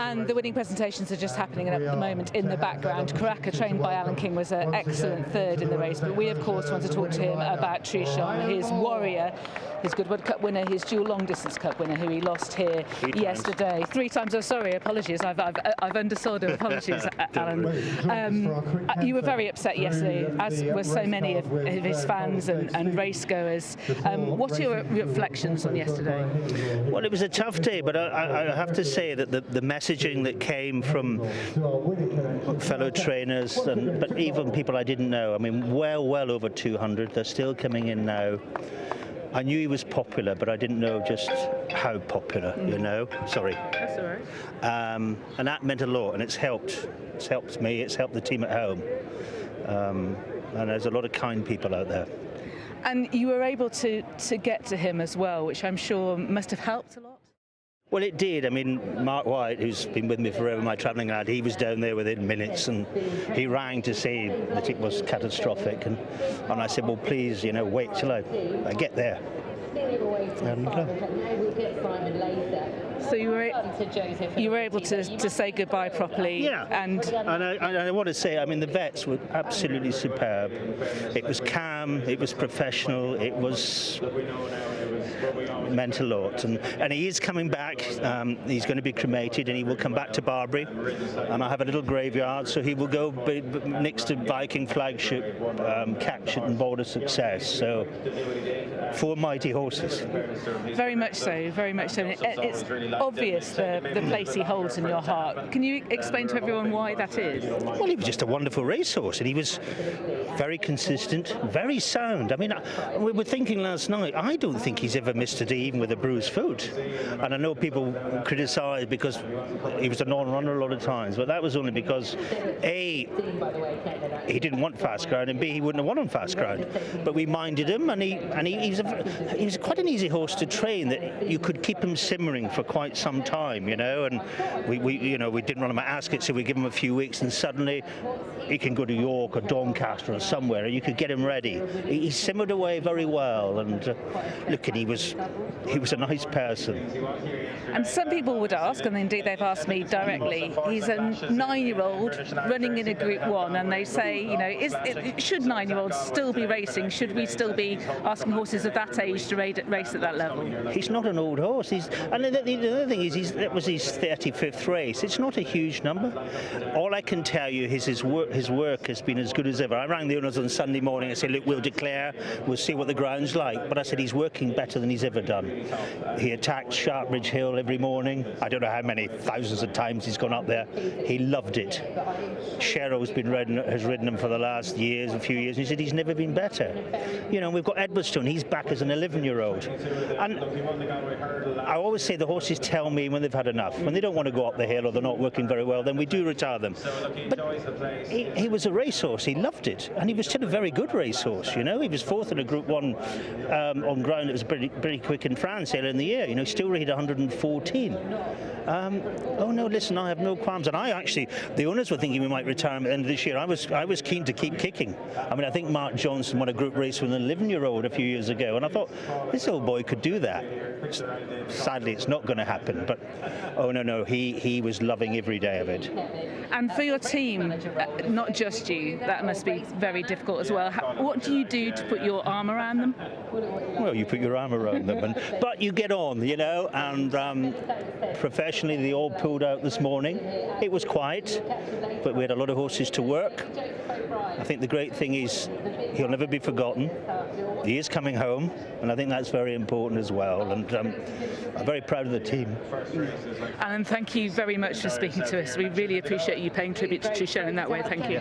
And the winning presentations are just happening at the moment in the background. Karaka, trained by Alan King, was an excellent third in the race, but we of course want to talk to him about Trueshan, his warrior, his Goodwood Cup winner, his dual long distance cup winner, who he lost here yesterday. 3 times. Oh, sorry, apologies. I've undersold him. Apologies, Alan. You were very upset yesterday, as were so many of his fans and race goers. What are your reflections on yesterday? Well, it was a tough day, but I have to say that the messaging that came from fellow trainers, but even people I didn't know, I mean, well over 200, they're still coming in now. I knew he was popular, but I didn't know just how popular, you know. Sorry. That's all right. And that meant a lot, and it's helped. It's helped me, it's helped the team at home. And there's a lot of kind people out there. And you were able to get to him as well, which I'm sure must have helped a lot. Well, it did. I mean, Mark White, who's been with me forever, my travelling lad, he was down there within minutes, and he rang to say that it was catastrophic. And I said, well, please, you know, wait till I get there. And, so you were able to say goodbye properly. Yeah, and I want to say, I mean, the vets were absolutely superb. It was calm, it was professional, it was meant a lot, and he is coming back. He's going to be cremated, and he will come back to Barbury, and I have a little graveyard, so he will go next to Viking Flagship, captured and Border Success. So 4 mighty horses. Very much so, very much so. It's obvious the place he holds in your heart. Can you explain to everyone why that is? Well, he was just a wonderful racehorse, and he was very consistent, very sound. I mean, we were thinking last night, I don't think he's ever missed a day even with a bruised foot. And I know people criticise because he was a non-runner a lot of times, but that was only because A, he didn't want fast ground, and B, he wouldn't have won on fast ground. But we minded him, and he was quite an easy horse to train, that you could keep him simmering for quite some time, you know. And we didn't run him at Ascot, so we give him a few weeks, and suddenly he can go to York or Doncaster or somewhere, and you could get him ready. He simmered away very well, and look, and he was a nice person. And some people would ask, and indeed they've asked me directly, he's a 9-year-old running in a Group 1, and they say, you know, should 9-year-olds still be racing? Should we still be asking horses of that age to race at that level? He's not an old horse. And the other thing is, that was his 35th race. It's not a huge number. All I can tell you is his work has been as good as ever. I rang the owners on Sunday morning. I said, look, we'll declare, we'll see what the ground's like. But I said, he's working better than he's ever done. He attacked Sharpbridge Hill every morning. I don't know how many thousands of times he's gone up there. He loved it. Sherrow's has ridden him for the last a few years, and he said he's never been better. You know, we've got Edwardstone. He's back as an 11-year-old. And I always say the horses tell me when they've had enough. When they don't want to go up the hill or they're not working very well, then we do retire them. But he was a racehorse. He loved it, and he was still a very good racehorse. You know, he was 4th in a Group 1 on ground that was pretty quick in France earlier in the year. You know, still rated 114. Oh no, listen, I have no qualms. And the owners were thinking we might retire him at the end of this year. I was keen to keep kicking. I mean, I think Mark Johnson won a group race with an 11-year-old a few years ago, and I thought, this old boy could do that. Sadly, it's not going to happen, but oh no, he was loving every day of it. And for your team, not just you, that must be very difficult as well. What do you do to put your arm around them? Well, you put your arm around them, but you get on, you know, and professionally they all pulled out this morning. It was quiet, but we had a lot of horses to work. I think the great thing is he'll never be forgotten. He is coming home, and I think that's very important as well, and I'm very proud of the team. Alan, thank you very much for speaking to us. We really appreciate you paying tribute to Trueshan in that way. Thank you.